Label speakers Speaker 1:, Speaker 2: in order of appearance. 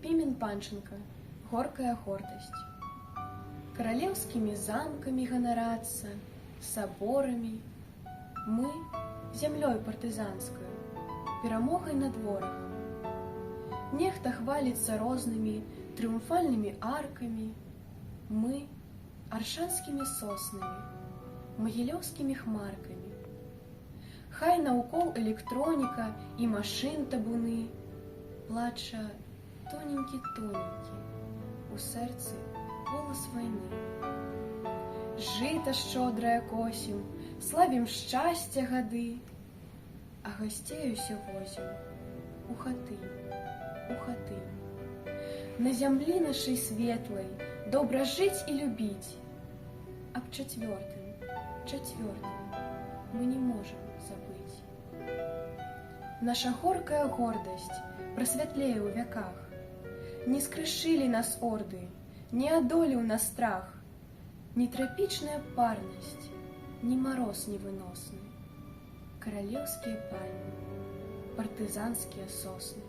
Speaker 1: Пимен Панченко «Горькая гордость». Королевскими замками гонораться, соборами. Мы землей партизанскую, перамогай на дворах. Нехта хвалится розными триумфальными арками. Мы аршанскими соснами, могилевскими хмарками. Хай наукол электроніка і машин табуни, плача тоненькі-тоненькі, у серці голос войны. Жито щодрое косим, славим щастя гады, а гостей усе возим у хаты. На землі нашей светлой добро жить и любить. Об четвертым мы не можем забыть. Наша горькая гордость просветлее у веках. Не скрышили нас орды, не одолел нас страх, ни тропичная парность, ни мороз невыносный, королевские пальмы, партизанские сосны.